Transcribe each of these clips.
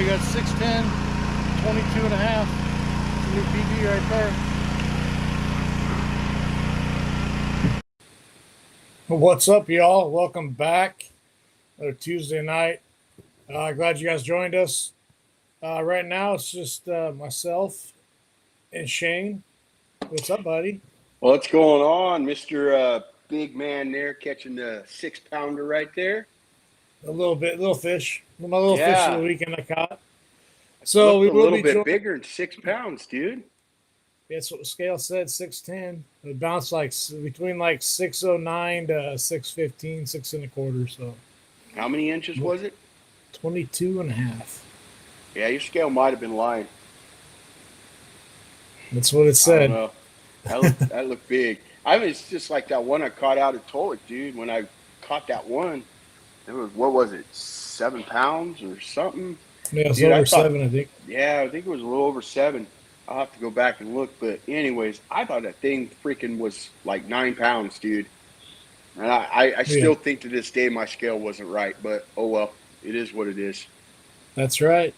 You got 6'10", 22 and a half. New PB right there. What's up, y'all? Welcome back. Another Tuesday night. Glad you guys joined us. Right now, it's just myself and Shane. What's up, buddy? What's going on, Mr. Big Man there catching the 6-pounder right there? A little fish. My little fish of the weekend I caught. It So looked we a will little be bit bigger than 6 pounds, dude. That's what the scale said, 6'10". It bounced like between like 609 to 615, 6 1/4. So How many inches was it? 22 and a half. Yeah, your scale might have been lying. That's what it I don't said. know. That looked big. It's just like that one I caught out at Tolic, dude. When I caught that one, it was, what was it, 7 pounds or something? Yeah, it's Dude, over 7, I think. Yeah, I think it was a little over 7. I'll have to go back and look. But anyways, I thought that thing freaking was like 9 pounds, dude. And I still think to this day my scale wasn't right. But, oh well, it is what it is. That's right.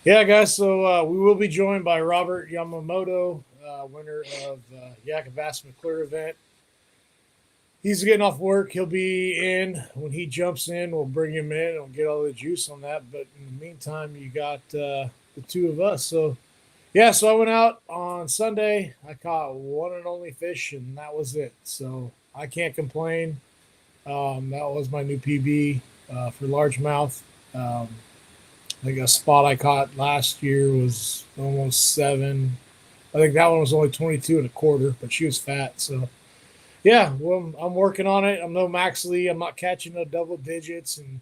Yeah, guys, so we will be joined by Robert Yamamoto, winner of Yak-A-Bass McClure event. He's getting off work. He'll be in. When he jumps in, we'll bring him in. We'll get all the juice on that. But in the meantime, you got the two of us. So, yeah, so I went out on Sunday. I caught one and only fish, and that was it. So I can't complain. That was my new PB for largemouth. I think a spot I caught last year was almost 7. I think that one was only 22 and a quarter, but she was fat. So, yeah, well, I'm working on it. I'm no Max Lee. I'm not catching no double digits and,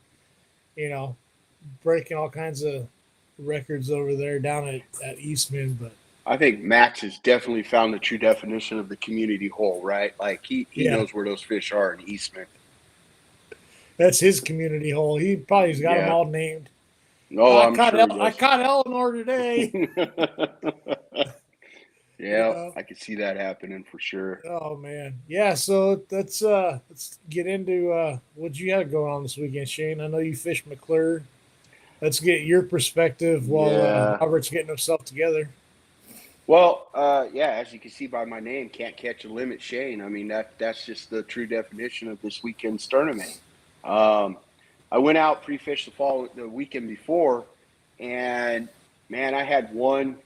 breaking all kinds of records over there down at Eastman. But I think Max has definitely found the true definition of the community hole, right? Like he knows where those fish are in Eastman. That's his community hole. He probably's got them all named. No, I'm sure he does. I caught Eleanor today. Yeah, I could see that happening for sure. Oh man, yeah. So let's get into what you had going on this weekend, Shane. I know you fished McClure. Let's get your perspective while Robert's getting himself together. Well, as you can see by my name, can't catch a limit, Shane. I mean that's just the true definition of this weekend's tournament. I went out pre-fished the weekend before, and man, I had one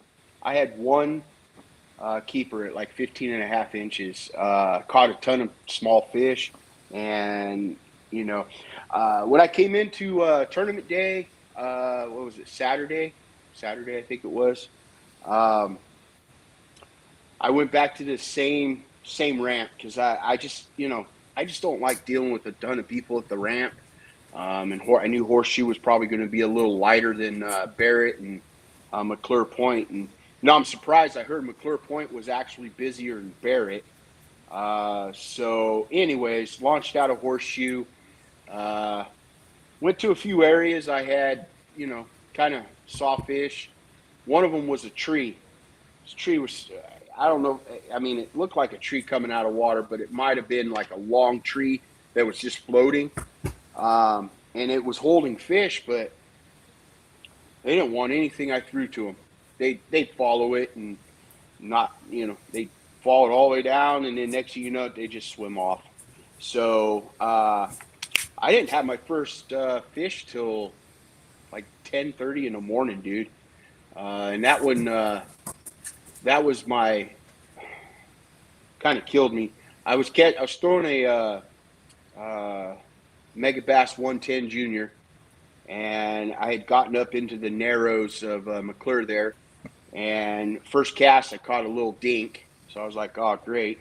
keeper at like 15 and a half inches. Caught a ton of small fish, and when I came into tournament day, what was it, Saturday I think it was. I went back to the same ramp because I just don't like dealing with a ton of people at the ramp. And I knew Horseshoe was probably going to be a little lighter than Barrett and McClure Point. And I'm surprised. I heard McClure Point was actually busier than Barrett. So anyways, launched out of Horseshoe. Went to a few areas. I had, kind of saw fish. One of them was a tree. This tree was, I don't know. I mean, it looked like a tree coming out of water, but it might have been like a long tree that was just floating. And it was holding fish, but they didn't want anything I threw to them. They'd follow it and not, they follow it all the way down, and then next thing you know, they just swim off. So I didn't have my first fish till like 10:30 in the morning, dude. And that one, that was my kind of killed me. I was throwing a Mega Bass 110 Junior, and I had gotten up into the narrows of McClure there, and first cast I caught a little dink, so I was like, oh great.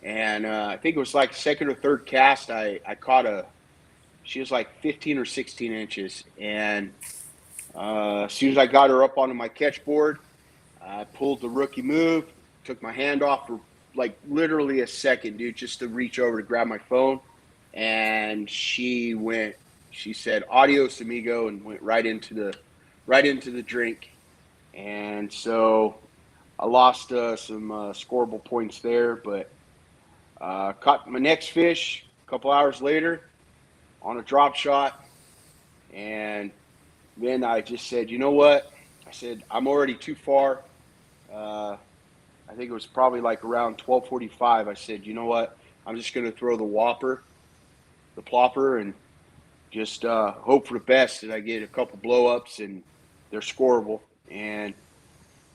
And I think it was like second or third cast I caught she was like 15 or 16 inches, and as soon as I got her up onto my catch board, I pulled the rookie move, took my hand off for like literally a second, dude, just to reach over to grab my phone. And she said, adios, amigo, and went right into the drink. And so I lost some scoreable points there, but caught my next fish a couple hours later on a drop shot. And then I just said, you know what? I said, I'm already too far. I think it was probably like around 12:45. I said, you know what? I'm just going to throw the plopper, and just hope for the best that I get a couple blow ups and they're scoreable. And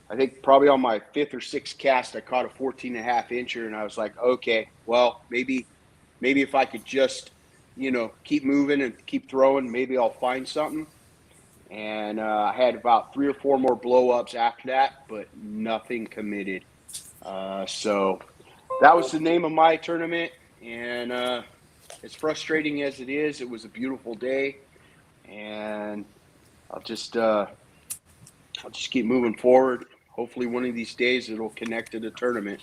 I think probably on my fifth or sixth cast, I caught a 14 and a half incher, and I was like, okay, well, maybe if I could just, keep moving and keep throwing, maybe I'll find something. And I had about 3 or 4 more blow ups after that, but nothing committed. So that was the name of my tournament. And as frustrating as it is, it was a beautiful day. And I'll just keep moving forward. Hopefully, one of these days it'll connect to the tournament.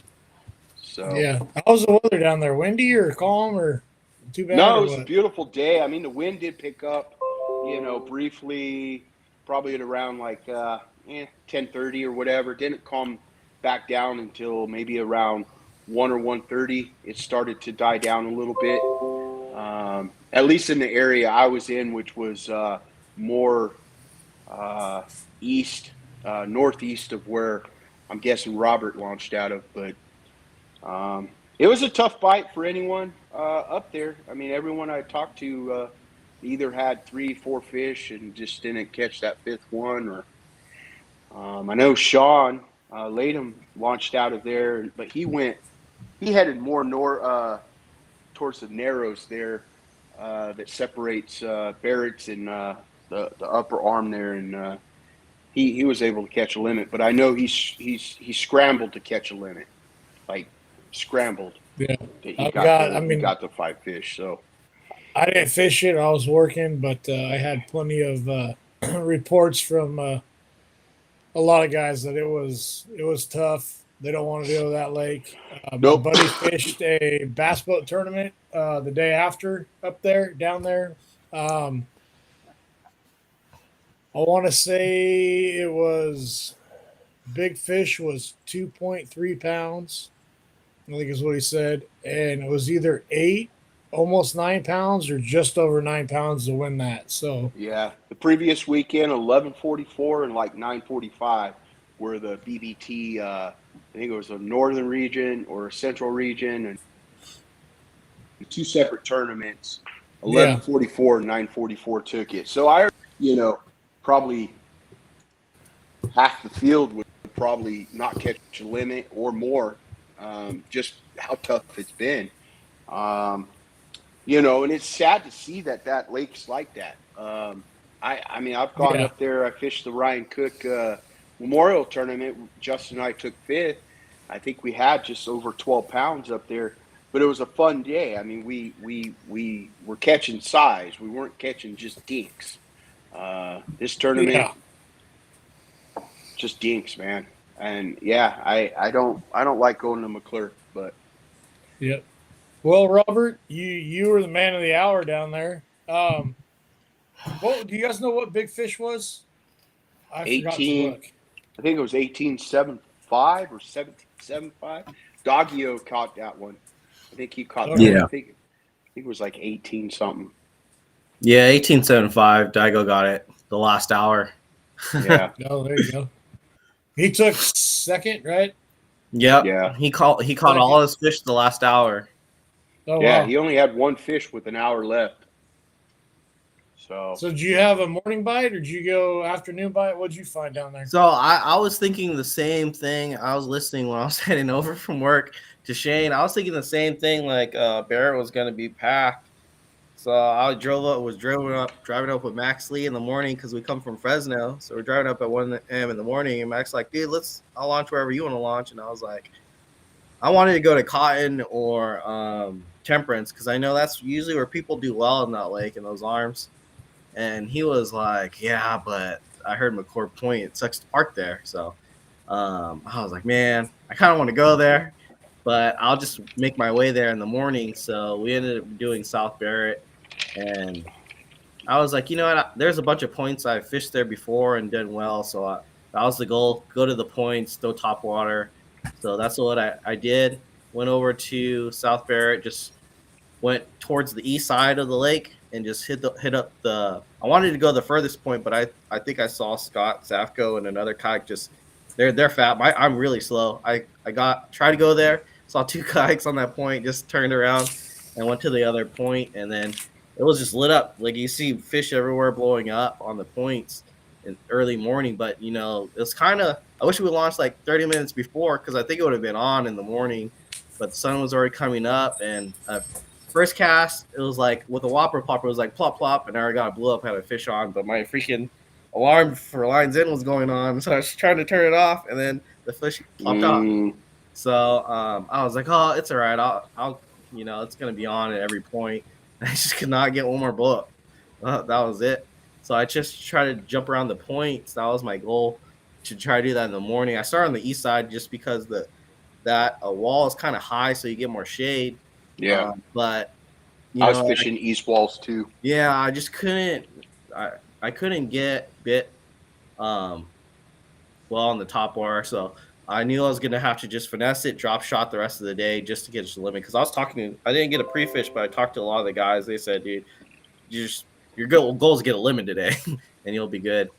So Yeah. How's the weather down there? Windy or calm or too bad no, or it was a what? beautiful day. I mean, the wind did pick up, briefly, probably at around like 10:30 or whatever. Didn't calm back down until maybe around 1 or 1:30. It started to die down a little bit. At least in the area I was in, which was more east, northeast of where I'm guessing Robert launched out of. But it was a tough bite for anyone up there. I mean, everyone I talked to either had 3, 4 fish and just didn't catch that fifth one. Or I know Sean Latham launched out of there, but he headed more north towards the Narrows there that separates Barrett's and the upper arm there, and he was able to catch a limit. But I know he scrambled to catch a limit, like scrambled. Yeah. That I've got, I he mean, got the 5 fish. So I didn't fish it. I was working, but I had plenty of reports from a lot of guys that it was tough. They don't want to deal with that lake. My nope. buddy fished a bass boat tournament the day after up there, down there. Um, I want to say it was big fish was 2.3 pounds. I think is what he said, and it was either 8, almost 9 pounds, or just over 9 pounds to win that. So Yeah, the previous weekend, 11:44 and like 9:45 were the BBT. I think it was a northern region or a central region, and 2 separate tournaments. yeah, 11:44 and 9:44 took it. So probably half the field would probably not catch a limit or more. Just how tough it's been. And it's sad to see that lake's like that. I mean, I've gone yeah, up there. I fished the Ryan Cook Memorial Tournament. Justin and I took fifth. I think we had just over 12 pounds up there, but it was a fun day. I mean, we were catching size. We weren't catching just dinks. This tournament, yeah, just dinks, man. And yeah, I don't like going to McClure, but yeah. Well, Robert, you were the man of the hour down there. What do you guys know what big fish was? I forgot to 18. look. I think it was 1875 or 1775. Doggio caught that one. I think he caught that. Okay. Yeah. I think it was like 18 something. Yeah, 1875. Daigo got it the last hour. Yeah. Oh, there you go. He took second, right? Yep. Yeah. He caught all Second. his fish the last hour. Oh Yeah. wow. He only had one fish with an hour left. So So did you have a morning bite or did you go afternoon bite? What'd you find down there? So I was thinking the same thing. I was listening when I was heading over from work to Shane. I was thinking the same thing, like Barrett was gonna be packed. So I was driving up with Max Lee in the morning because we come from Fresno. So we're driving up at 1 a.m. in the morning, and Max like, dude, I'll launch wherever you want to launch. And I was like, I wanted to go to Cotton or Temperance because I know that's usually where people do well in that lake in those arms. And he was like, yeah, but I heard McClure Point, it sucks to park there. So I was like, man, I kind of want to go there, but I'll just make my way there in the morning. So we ended up doing South Barrett. And I was like, you know what? There's a bunch of points I've fished there before and done well. So that was the goal. Go to the points, throw top water. So that's what I did. Went over to South Barrett, just went towards the east side of the lake and just hit up the. I wanted to go the furthest point, but I think I saw Scott Zafko and another kayak just they're fat. I'm really slow. I tried to go there, saw two kayaks on that point, just turned around and went to the other point, and then it was just lit up. Like you see fish everywhere blowing up on the points in early morning, but it's kind of. I wish we launched like 30 minutes before because I think it would have been on in the morning, but the sun was already coming up and. First cast, it was like with a whopper popper, it was like plop plop, and I already got a blew up, had a fish on, but my freaking alarm for lines in was going on, so I was trying to turn it off, and then the fish popped off. So I was like, oh, it's all right, I'll it's gonna be on at every point. I just could not get one more blow up. That was it. So I just tried to jump around the points. That was my goal, to try to do that in the morning. I started on the east side just because that wall is kind of high, so you get more shade. Yeah, but I was fishing east walls too. Yeah, I just couldn't. I couldn't get bit well on the top bar, so I knew I was gonna have to just finesse it, drop shot the rest of the day just to get to the limit. Because I didn't get a pre-fish, but I talked to a lot of the guys. They said, dude, your goal is to get a limit today, and you'll be good,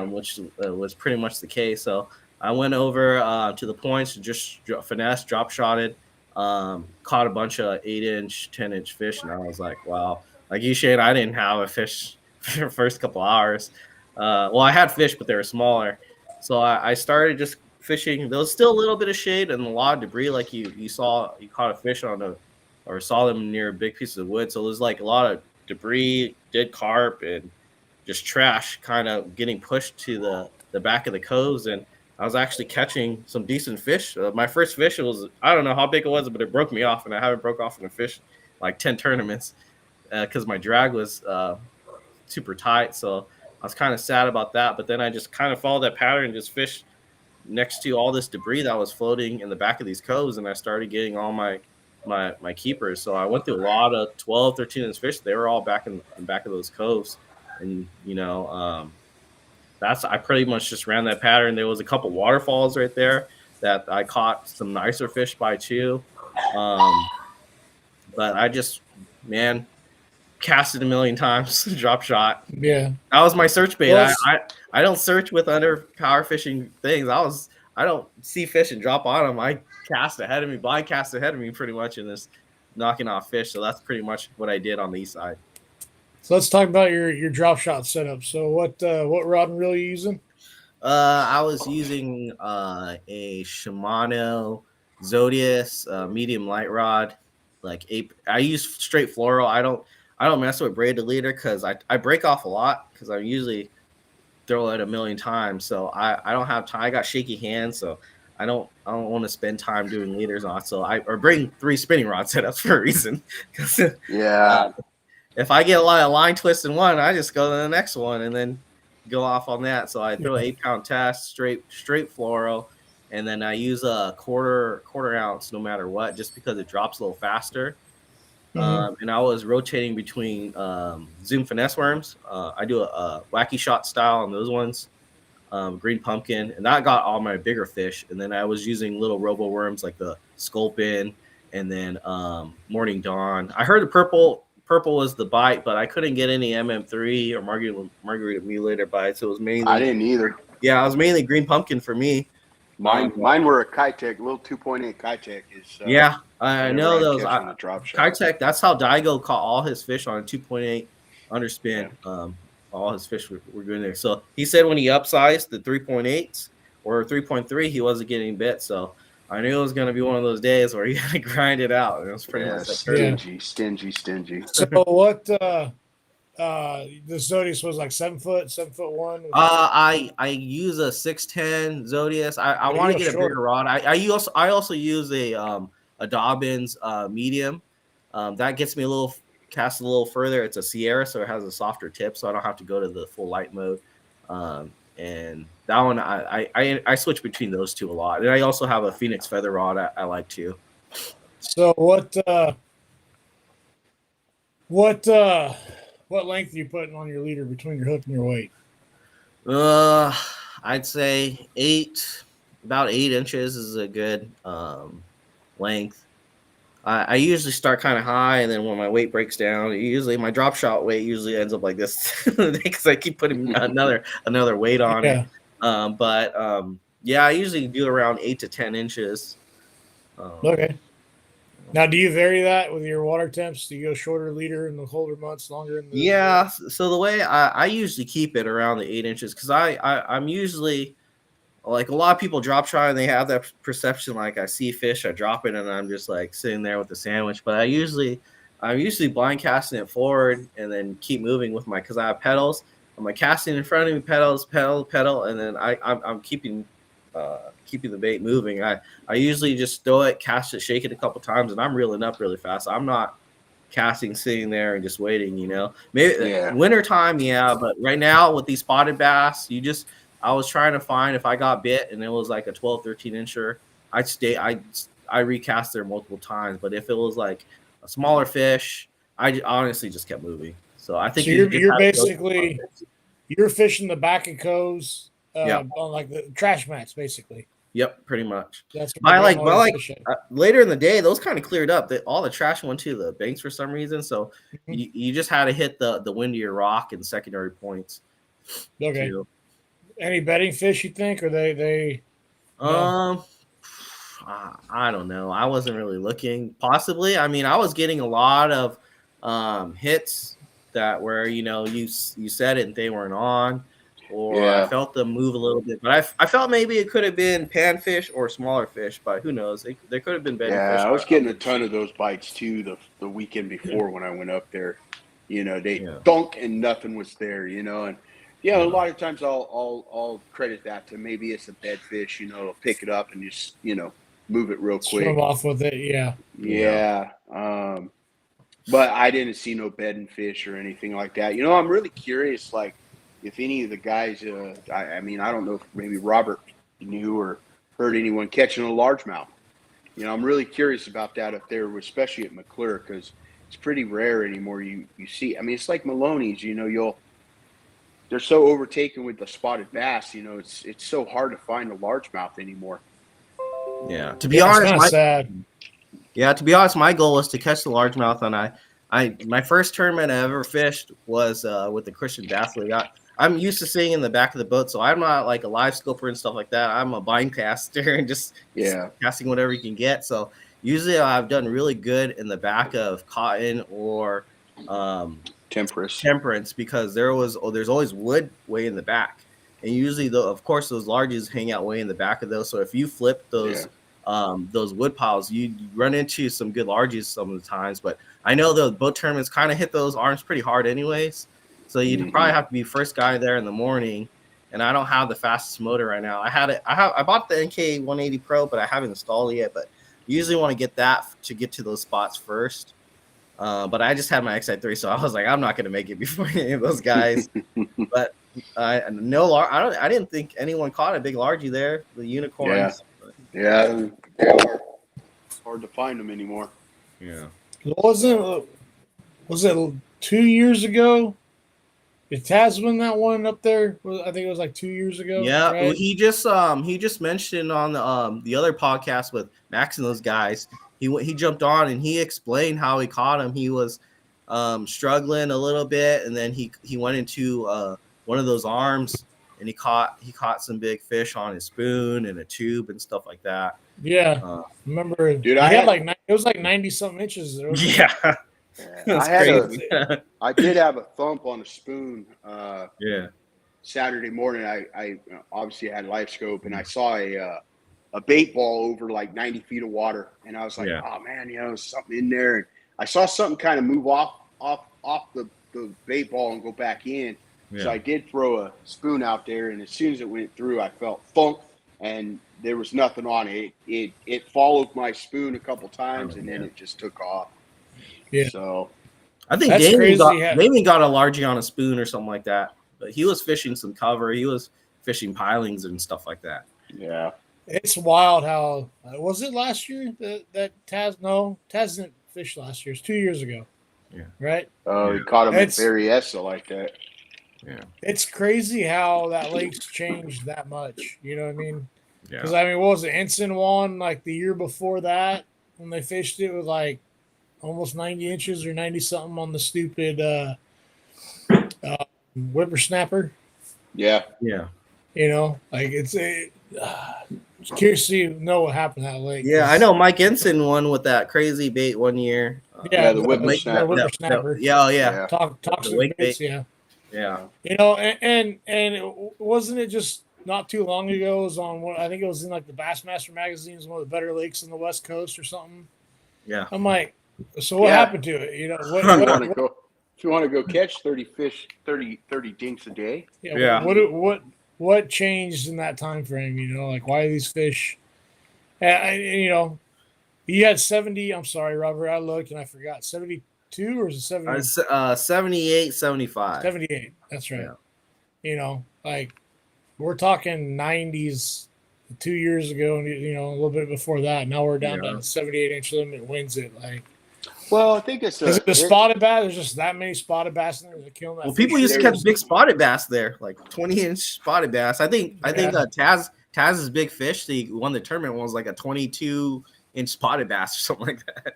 which was pretty much the case. So I went over to the points and just finesse, drop shotted. Caught a bunch of 8-inch, 10-inch fish, and I was like, wow. Like you, Shane, I didn't have a fish for the first couple hours. Well, I had fish, but they were smaller. So I started just fishing. There was still a little bit of shade and a lot of debris. Like you caught a fish or saw them near big pieces of wood. So it was like a lot of debris, dead carp, and just trash kind of getting pushed to the back of the coves. And I was actually catching some decent fish. My first fish, I don't know how big it was, but it broke me off, and I haven't broke off in a fish like 10 tournaments because my drag was super tight. So I was kind of sad about that. But then I just kind of followed that pattern and just fished next to all this debris that was floating in the back of these coves, and I started getting all my keepers. So I went through a lot of 12, 13-inch fish. They were all back in the back of those coves, and I pretty much just ran that pattern. There was a couple waterfalls right there that I caught some nicer fish by too. But I just, casted a million times, drop shot. Yeah. That was my search bait. Well, I don't search with under power fishing things. I don't see fish and drop on them. I cast ahead of me, blind cast ahead of me pretty much in this knocking off fish. So that's pretty much what I did on the east side. So let's talk about your drop shot setup. So what rod and reel are you using? I was using a Shimano Zodius medium light rod, I use straight fluoro. I don't mess with braided leader because I break off a lot because I usually throw it a million times. So I don't have time. I got shaky hands, so I don't want to spend time doing leaders on. So I bring 3 spinning rod setups for a reason. Yeah. If I get a lot of line twists in one, I just go to the next one and then go off on that. So I throw an 8-pound test, straight fluoro, and then I use a quarter ounce no matter what, just because it drops a little faster. Mm-hmm. And I was rotating between Zoom finesse worms. I do a wacky shot style on those ones, green pumpkin, and that got all my bigger fish. And then I was using little robo worms like the sculpin, and then morning dawn. I heard the purple was the bite, but I couldn't get any MM3 or margarita mutilator bites. It was mainly I didn't either. Yeah, it was mainly green pumpkin for me. Mine were a Kitech, little 2.8 Kitech. Yeah, I know those. Kitech, that's how Daigo caught all his fish on a 2.8 underspin. Yeah. All his fish were good there. So he said when he upsized the 3.8s or 3.3, he wasn't getting bit. So I knew it was going to be one of those days where you had to grind it out. And it was pretty much stingy. So what? The Zodius was like 7 foot, 7'1". I use a 6'10" Zodius. I want to get a bigger rod. I also use a Dobbins medium. That gets me cast a little further. It's a Sierra, so it has a softer tip, so I don't have to go to the full light mode. And that one, I switch between those two a lot. And I also have a Phoenix feather rod I like too. So what length are you putting on your leader between your hook and your weight? I'd say about 8 inches is a good length. I usually start kind of high, and then when my weight breaks down, usually my drop shot weight usually ends up like this because I keep putting another weight on it. Yeah. Yeah, I usually do around 8 to 10 inches. Okay. Now, do you vary that with your water temps? Do you go shorter leader in the colder months, longer in the? Yeah, so the way I usually keep it around the 8 inches because I'm usually like a lot of people drop try and they have that perception like I see fish, I drop it and I'm just like sitting there with the sandwich. But I'm usually blind casting it forward and then keep moving with my because I have pedals. I'm like casting in front of me, pedals, pedal, and then I'm keeping keeping the bait moving. I usually just throw it, cast it, shake it a couple times, and I'm reeling up really fast. I'm not casting sitting there and just waiting, maybe winter time, yeah, but right now with these spotted bass, I was trying to find if I got bit and it was like a 12 13 incher, I recast there multiple times, but if it was like a smaller fish, I honestly just kept moving. So I think So you're basically you're fishing the back of coves on like the trash mats, basically. Yep, pretty much. That's by later in the day, those kind of cleared up. All the trash went to the banks for some reason. So you just had to hit the windier rock and secondary points. Okay. Too. Any bedding fish you think, or they? No? I don't know. I wasn't really looking. Possibly. I mean, I was getting a lot of hits that where you said it and they weren't on. Or I felt them move a little bit, but I felt maybe it could have been panfish or smaller fish, but who knows? There could have been bedding fish. I was getting a ton of those bites too the weekend before when I went up there. They dunk and nothing was there. And a lot of times I'll credit that to maybe it's a bed fish. It'll pick it up and just move it real quick. Swim off with it, yeah. But I didn't see no bedding fish or anything like that. I'm really curious, like, if any of the guys, I don't know if maybe Robert knew or heard anyone catching a largemouth. I'm really curious about that up there, especially at McClure, because it's pretty rare anymore. You see, it's like Maloney's. They're so overtaken with the spotted bass. It's so hard to find a largemouth anymore. Yeah, to be honest, sad. Yeah, to be honest, my goal was to catch the largemouth, and my first tournament I ever fished was with the Christian Bass League. I'm used to sitting in the back of the boat, so I'm not like a live scoper and stuff like that. I'm a bind caster and just casting whatever you can get. So usually I've done really good in the back of cotton or temperance because there's always wood way in the back, and usually of course those larges hang out way in the back of those. So if you flip those wood piles, you run into some good larges some of the times. But I know the boat tournaments kind of hit those arms pretty hard anyways. So you'd probably have to be first guy there in the morning, and I don't have the fastest motor right now. I bought the NK 180 Pro, but I haven't installed it yet. But you usually want to get that to get to those spots first. But I just had my XI3, so I was like, I'm not going to make it before any of those guys. But I didn't think anyone caught a big largie there. The unicorns. Yeah. It's hard to find them anymore. Yeah. Was it 2 years ago? Did Taz win that one up there? I think it was like 2 years ago. Yeah, right? Well, he just mentioned on the other podcast with Max and those guys. He jumped on and he explained how he caught him. He was struggling a little bit, and then he went into one of those arms and he caught some big fish on his spoon and a tube and stuff like that. Yeah, remember, dude? It was like 90 something inches. Yeah. I did have a thump on a spoon. Saturday morning, I obviously had live scope, and I saw a bait ball over like 90 feet of water, and I was like, oh man, there's something in there. And I saw something kind of move off the bait ball and go back in. So I did throw a spoon out there, and as soon as it went through, I felt thunk, and there was nothing on it. It followed my spoon a couple times, and then it just took off. Yeah. So I think Damien got a largie on a spoon or something like that. But he was fishing some cover. He was fishing pilings and stuff like that. Yeah. It's wild how was it last year that Taz? No, Taz didn't fish last year. It's 2 years ago. Yeah. Right. Oh, he caught him at Berryessa like that. Yeah. It's crazy how that lake's changed that much. You know what I mean? Yeah. Because what was it? Ensign won like the year before that. when they fished it with like almost 90 inches or 90 something on the stupid whippersnapper. Yeah. Yeah. You know, like it's a. Just curious to know what happened to that lake. Yeah, I know Mike Ensign won with that crazy bait one year. Yeah, the the whippersnapper. whippersnapper. Yeah, oh, yeah. Yeah. Toxic wake baits, bait. yeah. Yeah. You know, and wasn't it just not too long ago? It was on what I think it was in like the Bassmaster magazine, one of the better lakes in the West Coast or something. Yeah. I'm like, so what Yeah. happened to it? You know, If you want to go catch 30 fish, 30 dinks a day. Yeah. What changed in that time frame? You know, like why are these fish? You know, you had 70. I'm sorry, Robert. I looked and I forgot 72 or is it 70? 78, 75. 78. That's right. Yeah. You know, like we're talking 90s 2 years ago, and you know a little bit before that. Now we're down to 78-inch limit wins it. Like, well, I think it's is it the spotted bass? There's just that many spotted bass in there that killing that. Well, people used to catch big spotted bass there, like 20-inch spotted bass. I think Taz's big fish, he won the tournament, was like a 22-inch spotted bass or something like that.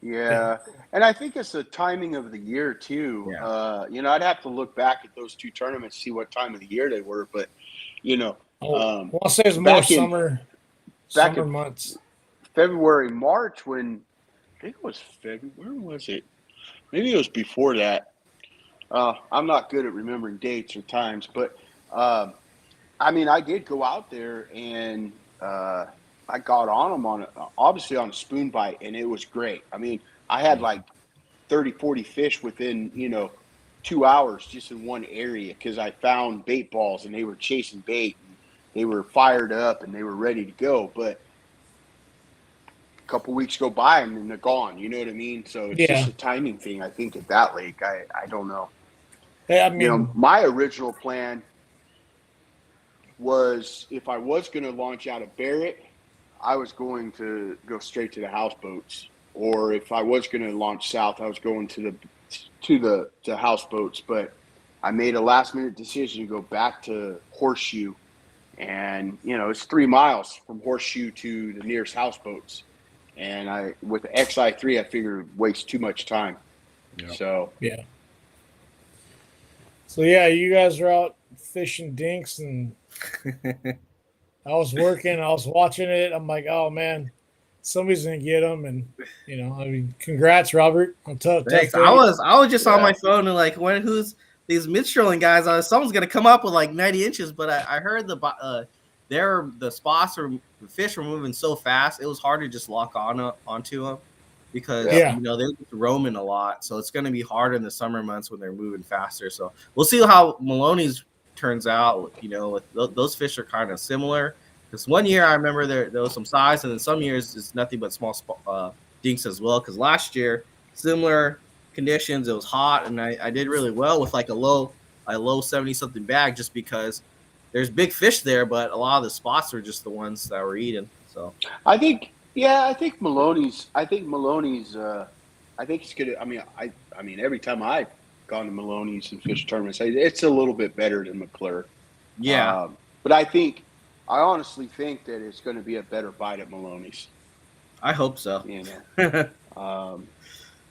Yeah. And I think it's the timing of the year too. Yeah. You know, I'd have to look back at those two tournaments, see what time of the year they were, but you know, well, I'll say it's more summer months. February, March, when I think it was February. Where was it? Maybe it was before that. I'm not good at remembering dates or times, but I mean, I did go out there and I got on them obviously on a spoon bite, and it was great. I mean, I had like 30, 40 fish within, 2 hours just in one area because I found bait balls and they were chasing bait. And they were fired up and they were ready to go. But a couple weeks go by and then they're gone. You know what I mean? So it's just a timing thing, I think, at that lake. I don't know. Yeah, I mean, my original plan was if I was going to launch out of Barrett, I was going to go straight to the houseboats. Or if I was going to launch south, I was going to the houseboats. But I made a last minute decision to go back to Horseshoe, and it's 3 miles from Horseshoe to the nearest houseboats. And with the XI3, I figured it waste too much time. Yeah. So you guys are out fishing dinks, and I was working. I was watching it. I'm like, oh man, somebody's gonna get them, and I mean, congrats, Robert. On tough. Thanks. I was just on my phone and like, who's these mid-strolling guys? Someone's gonna come up with like 90 inches, but I heard the spots or the fish were moving so fast, it was hard to just lock onto them because they're just roaming a lot. So it's gonna be hard in the summer months when they're moving faster. So we'll see how Maloney's turns out. With those fish are kind of similar. Because one year I remember there was some size, and then some years it's nothing but small dinks as well. Because last year, similar conditions, it was hot, and I did really well with like a low 70-something bag, just because there's big fish there, but a lot of the spots were just the ones that were eating. So I think Maloney's. I think it's good. I mean, every time I've gone to Maloney's and fish tournaments, it's a little bit better than McClure. Yeah, but I honestly think that it's going to be a better bite at Maloney's. I hope so.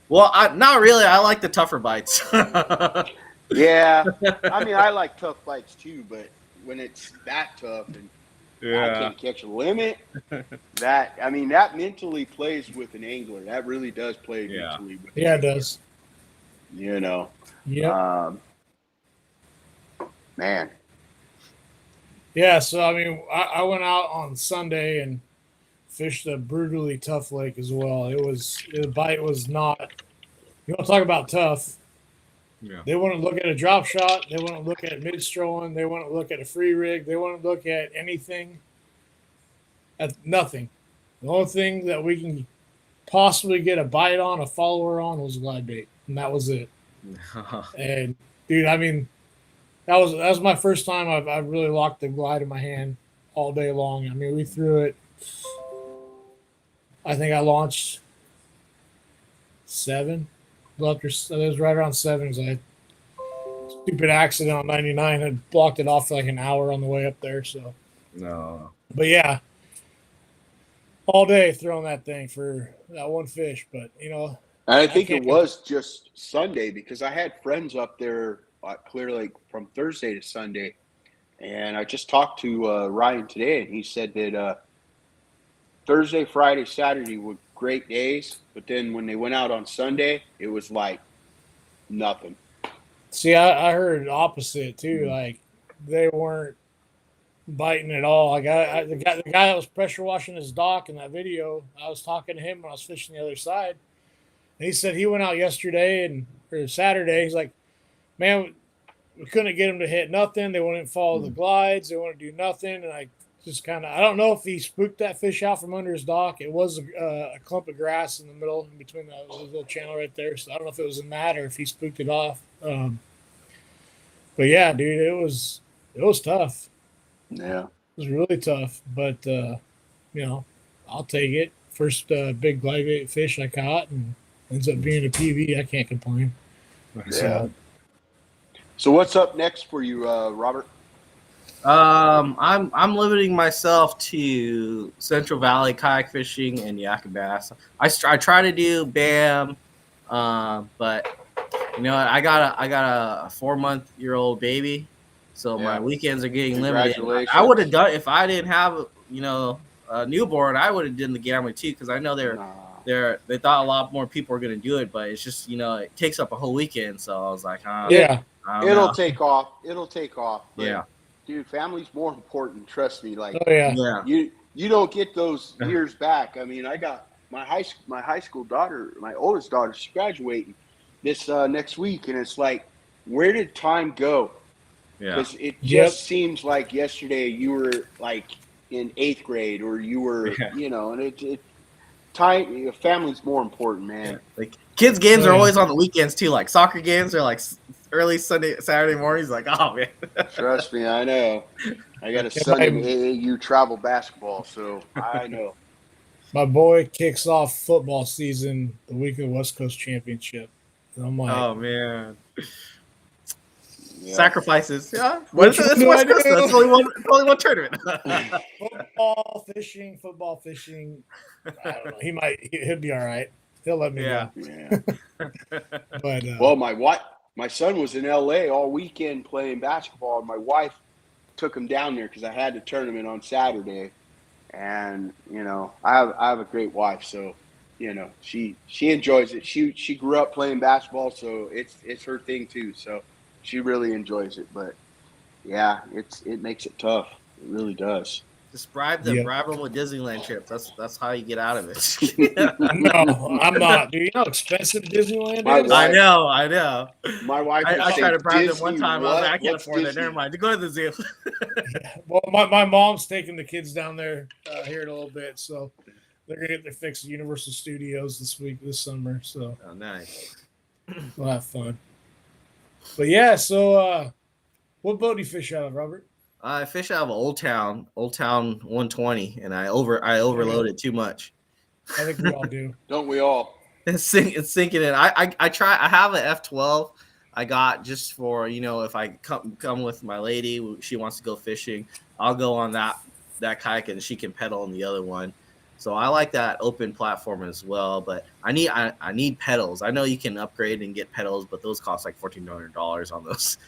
Well, not really. I like the tougher bites. Yeah. I mean, I like tough bites too, but when it's that tough and I can't catch a limit, that mentally plays with an angler. That really does play mentally with an angler. It does. Yeah. Man. Yeah, so I mean, I went out on Sunday and fished a brutally tough lake as well. The bite was not. You want to talk about tough? Yeah. They wouldn't look at a drop shot. They wouldn't look at mid strolling. They wouldn't look at a free rig. They wouldn't look at anything. At nothing. The only thing that we can possibly get a bite on, a follower on, was glide bait, and that was it. And dude, I mean. That was my first time I've really locked the glide in my hand all day long. I mean, we threw it. I think I launched 7. It was right around 7 because I had a stupid accident on 99. I blocked it off for like an hour on the way up there. So no. But yeah, all day throwing that thing for that one fish. But And I think it can't. was just Sunday because I had friends up there at Clear Lake from Thursday to Sunday. And I just talked to Ryan today, and he said that Thursday, Friday, Saturday were great days. But then when they went out on Sunday, it was like nothing. See, I heard opposite too. Like they weren't biting at all. Like the guy that was pressure washing his dock in that video, I was talking to him when I was fishing the other side. And he said he went out yesterday or Saturday. He's like, man, we couldn't get him to hit nothing. They wouldn't follow the glides. They wouldn't do nothing. And I just kind of, I don't know if he spooked that fish out from under his dock. It was a clump of grass in the middle, in between the little channel right there. So I don't know if it was in that or if he spooked it off. But yeah, dude, it was tough. Yeah. It was really tough. But I'll take it. First big live bait fish I caught, and ends up being a PB. I can't complain. Yeah. So what's up next for you, Robert? I'm limiting myself to Central Valley kayak fishing and Yak-A-Bass. I try to do BAM, but I got a 4-month-old baby, so my weekends are getting limited. I would have done if I didn't have a newborn. I would have done the Gamma too because I know they thought a lot more people were gonna do it, but it's just it takes up a whole weekend. So I was like, it'll take off. It'll take off. Yeah. Dude, family's more important. Trust me. Like, you don't get those years back. I mean, I got my high school daughter, my oldest daughter, she's graduating this next week, and it's like, where did time go? Yeah, because it just seems like yesterday you were like in 8th grade, or you were, and time. Family's more important, man. Yeah. Like kids' games are always on the weekends too. Like soccer games are like early Saturday mornings. Like, oh man. Trust me, I know. I got a son in AAU travel basketball, so I know. My boy kicks off football season the week of the West Coast Championship. And I'm like, oh man. Yeah. Sacrifices. Yeah. That's only one tournament. Football fishing. I don't know. He'll be all right. He'll let me know. Yeah. But well, my son was in LA all weekend playing basketball, and my wife took him down there because I had the tournament on Saturday. And I have a great wife, so she enjoys it. She grew up playing basketball, so it's her thing too. So she really enjoys it. But yeah, it makes it tough. It really does. Just bribe them with Disneyland trips. That's how you get out of it. No, I'm not. Do you know how expensive Disneyland is? I know. My wife. I tried to bribe them one time. I was like, I can't afford that. Never mind. Go to the zoo. Well, my mom's taking the kids down there here in a little bit, so they're gonna get their fix at Universal Studios this summer. So nice. We'll have fun. But yeah, so what boat do you fish out of, Robert? I fish out of Old Town 120, and I overloaded too much. I think we all do. Don't we all? It's sinking in. I try. I have an F12. I got just for if I come with my lady, she wants to go fishing, I'll go on that kayak and she can pedal on the other one. So I like that open platform as well. But I need pedals. I know you can upgrade and get pedals, but those cost like $1,400 on those.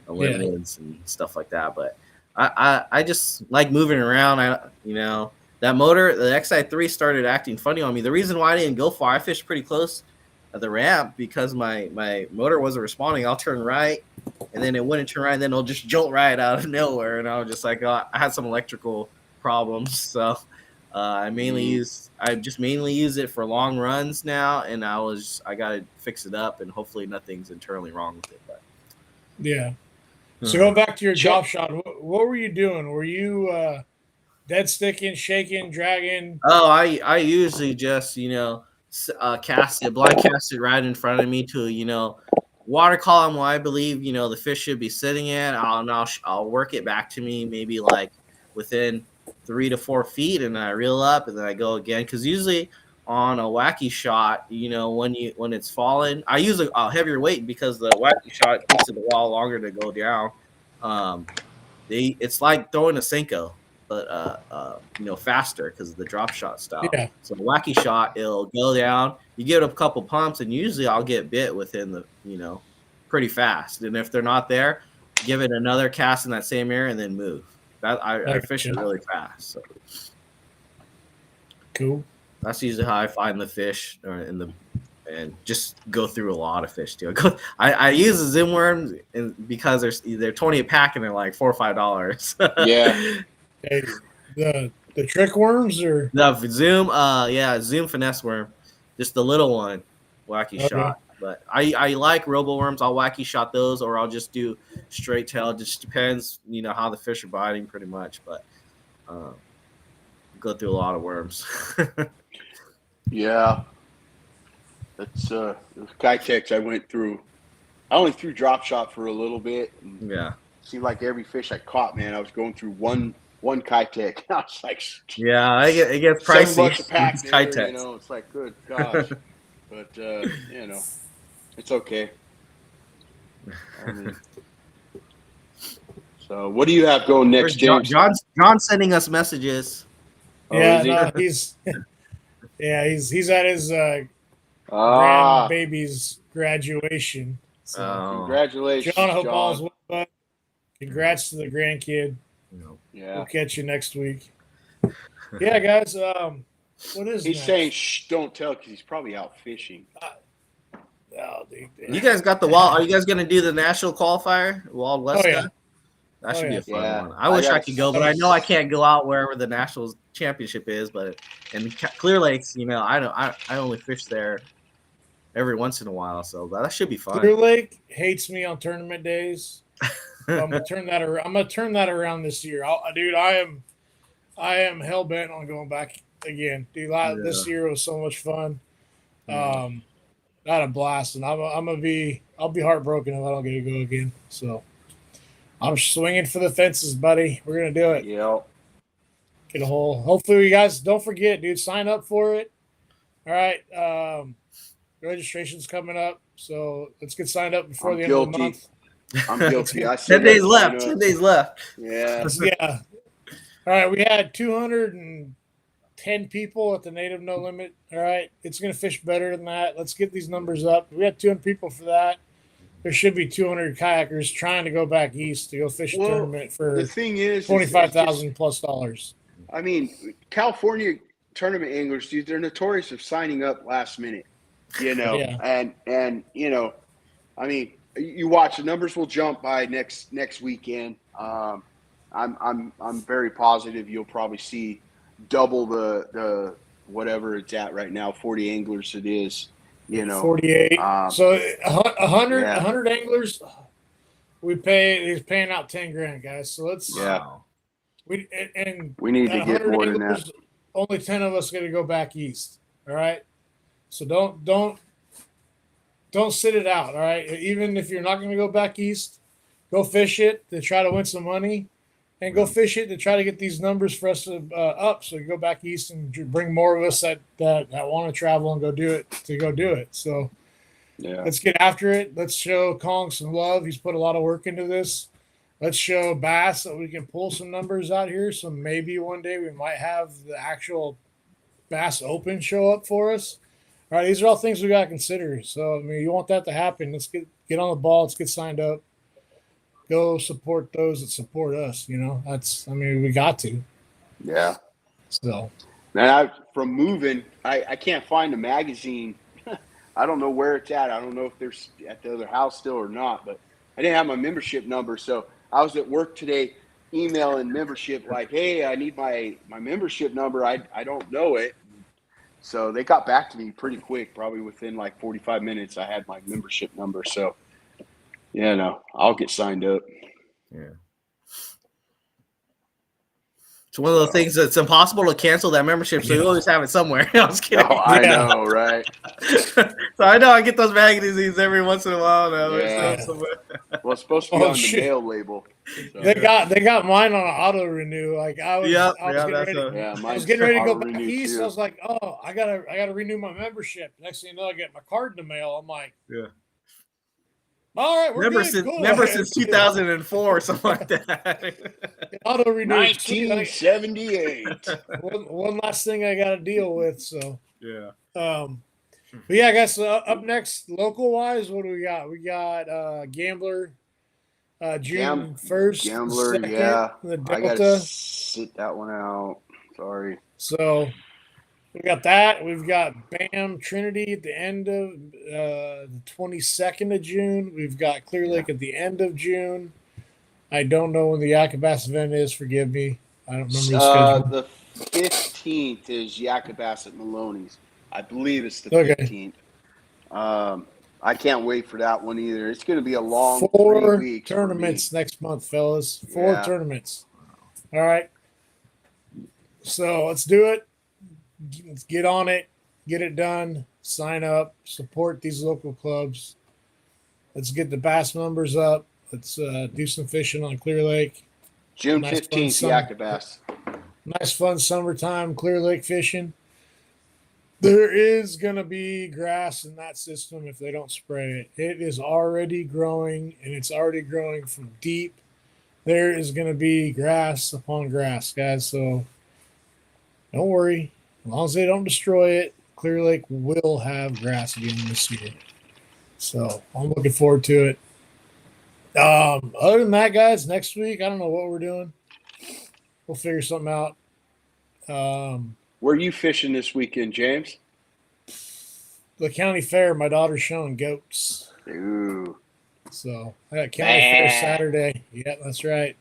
Limiteds and stuff like that, but I just like moving around. That motor, the XI3 started acting funny on me. The reason why I didn't go far, I fished pretty close at the ramp because my motor wasn't responding. I'll turn right, and then it wouldn't turn right, and then it'll just jolt right out of nowhere. And I was just like, I had some electrical problems, so I just mainly use it for long runs now, and I gotta fix it up, and hopefully nothing's internally wrong with it. But yeah. So going back to your drop shot, what were you doing? Were you dead sticking, shaking, dragging? Oh, I usually just cast it, blind cast it right in front of me to water column where I believe the fish should be sitting in. I'll work it back to me maybe like within 3 to 4 feet, and then I reel up and then I go again. Because usually on a wacky shot, when it's falling, I use a heavier weight because the wacky shot takes it a while longer to go down. It's like throwing a Senko. faster because of the drop shot style. Yeah. So wacky shot, it'll go down. You give it a couple pumps, and usually I'll get bit within the pretty fast. And if they're not there, give it another cast in that same area and then move. That I fish it really fast. So Cool. that's usually how I find the fish and just go through a lot of fish too. I use the Zoom worms because they're 20 a pack and they're like $4 or $5. Yeah. Hey, the trick worms or The Zoom, Zoom finesse worm, just the little one, wacky Okay. shot. But I like robo worms. I'll wacky shot those, or I'll just do straight tail. It just depends, how the fish are biting, pretty much. But go through a lot of worms. Yeah. That's the Kitex I went through. I only threw drop shot for a little bit. And Yeah. it seemed like every fish I caught, man, I was going through one Kitex. I was like, Yeah, it gets $7 pricey. a pack, dude, Kitex. it's like, good gosh. But it's okay. I mean, so what do you have going next, James? John's sending us messages. yeah, is he? no, he's at his Ah, grandbaby's graduation. So, congratulations, John, I hope John. all's well. Congrats to the grandkid. Yeah. We'll catch you next week. Yeah, guys. What is He's next? saying, shh, don't tell, because he's probably out fishing. Oh, dude. You guys got the Wild. Are you guys going to do the national qualifier, Wild West? Oh, yeah. stuff? That should be a fun Yeah. one. I wish I could go, but I know I gotta- can't go out wherever the national championship is. But in Clear Lakes, I only fish there every once in a while, so that should be fun. Clear Lake hates me on tournament days. I'm gonna turn that around. I'm gonna turn that around this year. Dude, I am hell bent on going back again. Dude, this year was so much fun. I had a blast, and I'll be heartbroken if I don't get to go again. So I'm swinging for the fences, buddy. We're gonna do it. Yeah. Get a hole. Hopefully, you guys don't forget, dude. Sign up for it. All right. Registration's coming up, so let's get signed up before I'm the end of the guilty. month. I'm guilty. I still 10 days gotta left. sign 10 up. days left. Yeah. Yeah. All right. We had 210 people at the Native No Limit. All right. It's going to fish better than that. Let's get these numbers up. We had 200 people for that. There should be 200 kayakers trying to go back east to go fish a tournament for The thing is, $25,000+. I mean, California tournament anglers, dude, they're notorious of signing up last minute. Yeah. And I mean, you watch, the numbers will jump by next weekend. I'm very positive you'll probably see double the whatever it's at right now, 40 anglers it is. 48. So 100 yeah. 100 anglers. He's paying out 10 grand, guys. So let's we need to get 100 more than anglers, that. only 10 of us going to go back east. All right. So don't sit it out. All right. Even if you're not going to go back east, go fish it to try to win some money, and go fish it to try to get these numbers for us to up. So you go back east and bring more of us that want to travel and go do it. So let's get after it. Let's show Kong some love. He's put a lot of work into this. Let's show Bass that we can pull some numbers out here. So maybe one day we might have the actual Bass Open show up for us. All right, these are all things we got to consider. So, I mean, you want that to happen. Let's get on the ball. Let's get signed up. Go support those that support us. We got to. Yeah. So. Man, from moving, I can't find the magazine. I don't know where it's at. I don't know if they're at the other house still or not, but I didn't have my membership number. So I was at work today emailing membership like, hey, I need my membership number. I don't know it. So they got back to me pretty quick, probably within like 45 minutes. I had my membership number. So, I'll get signed up. Yeah. It's one of those things that's impossible to cancel that membership, so you always have it somewhere. I was kidding. Oh, I know, right? So I know I get those magazines every once in a while now. Yeah. Well, it's supposed to be on the mail label. So. They got mine on an auto renew. Like I was getting ready to go back east. Too. I was like, oh, I gotta renew my membership. Next thing you know, I get my card in the mail. I'm like, All right, we're good. Cool. Remember since 2004 or something like that. Auto renew. 1978. One last thing I got to deal with. So Yeah. but yeah, I guess up next, local wise, what do we got? We got Gambler, June 1st, Gambler, 2nd, yeah. the I got to Delta. sit that one out. Sorry. So we got that. We've got Bam Trinity at the end of the 22nd of June. We've got Clear Lake at the end of June. I don't know when the Yak-A-Bass event is. Forgive me. I don't remember the schedule. The 15th is Yak-A-Bass at Maloney's. I believe it's the 15th. I can't wait for that one either. It's going to be a long 3 weeks. Tournaments next month, fellas. 4 tournaments. All right. So let's do it. Let's get on it. Get it done. Sign up. Support these local clubs. Let's get the bass numbers up. Let's do some fishing on Clear Lake. June 15th, Yak-A-Bass. Nice, fun summertime Clear Lake fishing. There is going to be grass in that system if they don't spray it. It is already growing, and it's already growing from deep. There is going to be grass upon grass, guys. So don't worry. As long as they don't destroy it, Clear Lake will have grass again this year. So I'm looking forward to it. Other than that, guys, next week, I don't know what we're doing. We'll figure something out. Where are you fishing this weekend, James? The county fair. My daughter's showing goats. Ooh. So I got county fair Saturday. Yeah, that's right.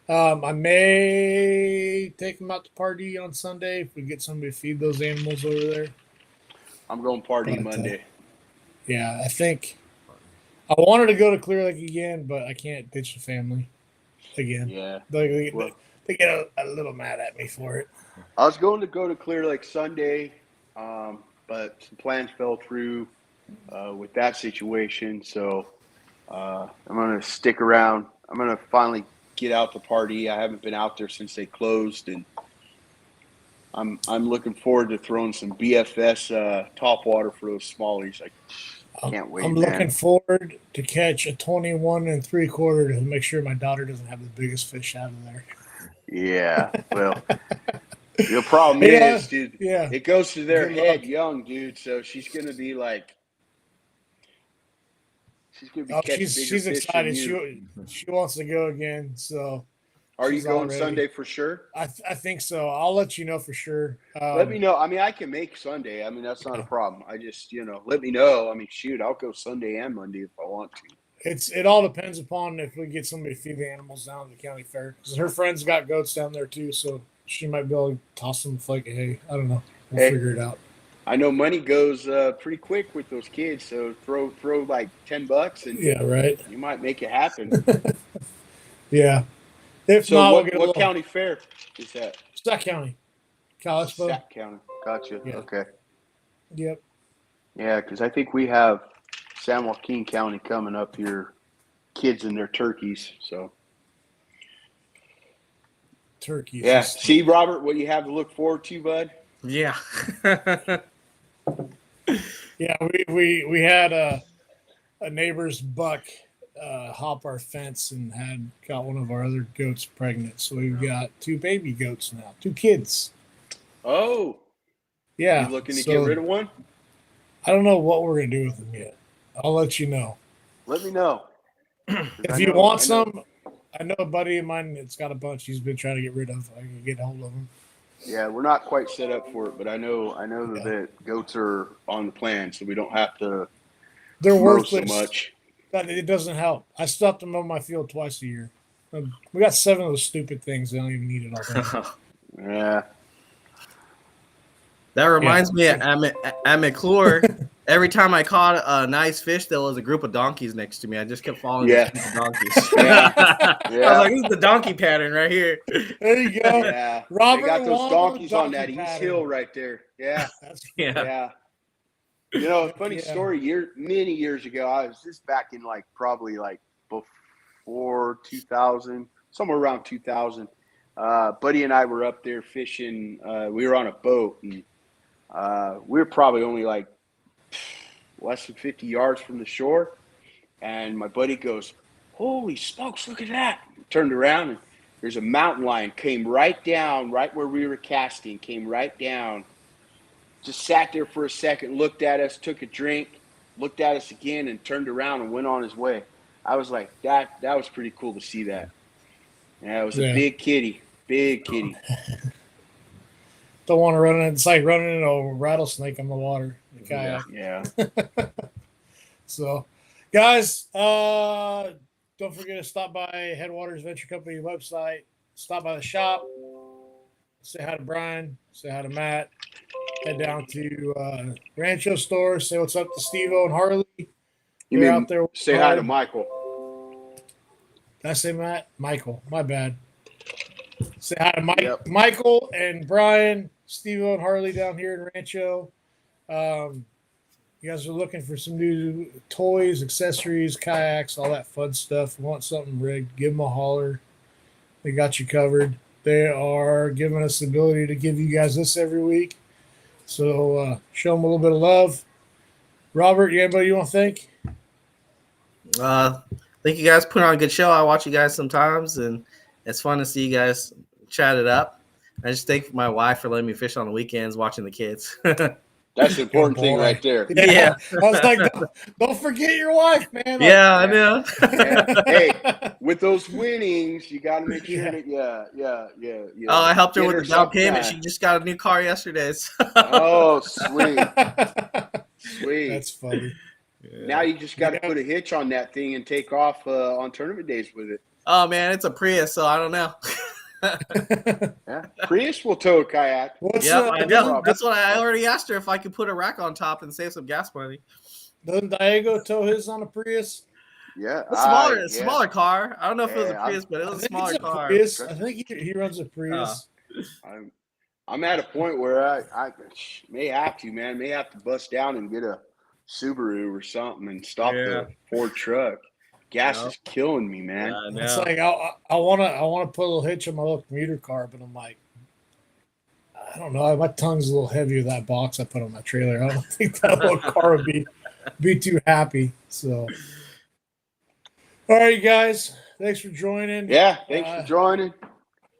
I may take them out to party on Sunday if we get somebody to feed those animals over there. I'm going party Monday. Yeah, I think I wanted to go to Clear Lake again, but I can't ditch the family again. Yeah. They get a little mad at me for it. I was going to go to Clear Lake Sunday, but some plans fell through with that situation. So I'm going to stick around. I'm going to finally get out the party. I haven't been out there since they closed, and I'm looking forward to throwing some BFS top water for those smallies. I can't wait. I'm looking forward to catch a 21 3/4 to make sure my daughter doesn't have the biggest fish out of there. Yeah, well, the problem is, dude, it goes to their head young, dude. So she's gonna be like, catching she's excited. She wants to go again. So, are you going Sunday for sure? I think so. I'll let you know for sure. Let me know. I mean, I can make Sunday. I mean, that's not a problem. I just, let me know. I mean, shoot, I'll go Sunday and Monday if I want to. It all depends upon if we get somebody to feed the animals down at the county fair. Because her friends got goats down there too, so she might be able to toss them a flake of hay. I don't know. We'll figure it out. I know money goes pretty quick with those kids, so throw like $10 and you might make it happen. Yeah. If so not, what county fair is that? Sac County. Kalispell. Sac County. Gotcha. Yeah. Okay. Yep. Yeah, because I think we have San Joaquin County coming up here, kids and their turkeys. So turkeys. Yeah. See, Robert, what you have to look forward to, bud? Yeah. Yeah, we had a neighbor's buck hop our fence and got one of our other goats pregnant. So we've got 2 baby goats now, 2 kids. Oh. Yeah. You looking to get rid of one? I don't know what we're going to do with them yet. I'll let you know. Let me know. If you want some, I know a buddy of mine that's got a bunch he's been trying to get rid of. I can get a hold of them. Yeah, we're not quite set up for it, but I know that goats are on the plan, so we don't have to They're mow worthless. so much. But it doesn't help. I still have to mow my field twice a year. We got 7 of those stupid things. They don't even need it all day. Yeah. That reminds me at McClure, every time I caught a nice fish, there was a group of donkeys next to me. I just kept following the donkeys. I was like, this is the donkey pattern right here. There you go. Yeah. Robert they got those donkeys on that pattern. East Hill right there. Yeah. Yeah. Funny story. Many years ago, I was just back in probably before 2000, somewhere around 2000. Buddy and I were up there fishing. We were on a boat, and we were probably only less than 50 yards from the shore. And my buddy goes, "Holy smokes, look at that." Turned around, and there's a mountain lion, came right down, right where we were casting, came right down, just sat there for a second, looked at us, took a drink, looked at us again, and turned around and went on his way. I was like, that was pretty cool to see that. Yeah, it was a big kitty, big kitty. Don't want to run in. It's like running into a rattlesnake on the water. The kayak. Yeah. So, guys, don't forget to stop by Headwaters Venture Company website. Stop by the shop. Say hi to Brian. Say hi to Matt. Head down to Rancho store. Say what's up to Steve-O and Harley. You They're mean out there. say hi to Michael? Did I say Matt? Michael. My bad. Say hi to Mike, Yep. Michael and Brian, Steve-O and Harley down here in Rancho. You guys are looking for some new toys, accessories, kayaks, all that fun stuff. Want something rigged, give them a holler. They got you covered. They are giving us the ability to give you guys this every week. So show them a little bit of love. Robert, anybody you want to thank? Thank you guys. Put on a good show. I watch you guys sometimes, and it's fun to see you guys chat it up. I just thank my wife for letting me fish on the weekends, watching the kids. That's the important thing right there. Yeah. I was like, don't forget your wife, man. Like, Yeah, I know. Hey, with those winnings, you got to make sure that yeah. Oh, I helped her Get with her the down payment. something. She just got a new car yesterday. So. Oh, sweet. Sweet. That's funny. Now you just got to put a hitch on that thing and take off on tournament days with it. Oh, man, it's a Prius, so I don't know. Yeah, Prius will tow a kayak. I know. That's what I already asked her, if I could put a rack on top and save some gas money. Doesn't Diego tow his on a Prius? Yeah, a smaller car. I don't know if it was a Prius, but it was a smaller car. Prius. I think he runs a Prius. I'm at a point where I may have to, man. May have to bust down and get a Subaru or something and stop the Ford truck. Gas is killing me, man. It's like I wanna put a little hitch on my little commuter car, but I'm like, I don't know. My tongue's a little heavy with that box I put on my trailer. I don't think that little car would be too happy. So, all right, guys. Thanks for joining. Yeah, thanks for joining.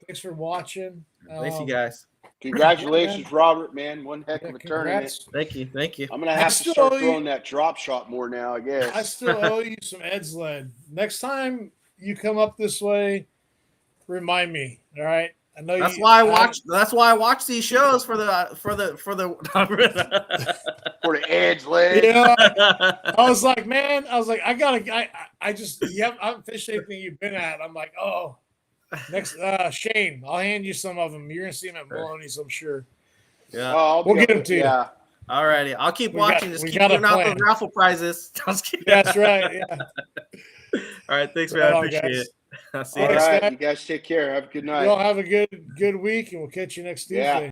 Thanks for watching. Thanks, you guys. Congratulations, Robert, man. One heck of a tournament. Thank you. I'm going to have to start throwing that drop shot more now, I guess. I still owe you some Ed's lead. Next time you come up this way, remind me. All right. I know that's why I watch these shows for the for the Ed's lead. Yeah. I was like, I haven't fished anything you've been at. I'm like, oh. Next, Shane, I'll hand you some of them. You're gonna see them at Maloney's, I'm sure. Yeah, we'll get them to you. Yeah. All righty, I'll keep watching. Just keep giving out those raffle prizes. That's right. Yeah. All right, thanks, man. I appreciate it. All right, you guys take care. Have a good night. Y'all have a good week, and we'll catch you next Tuesday.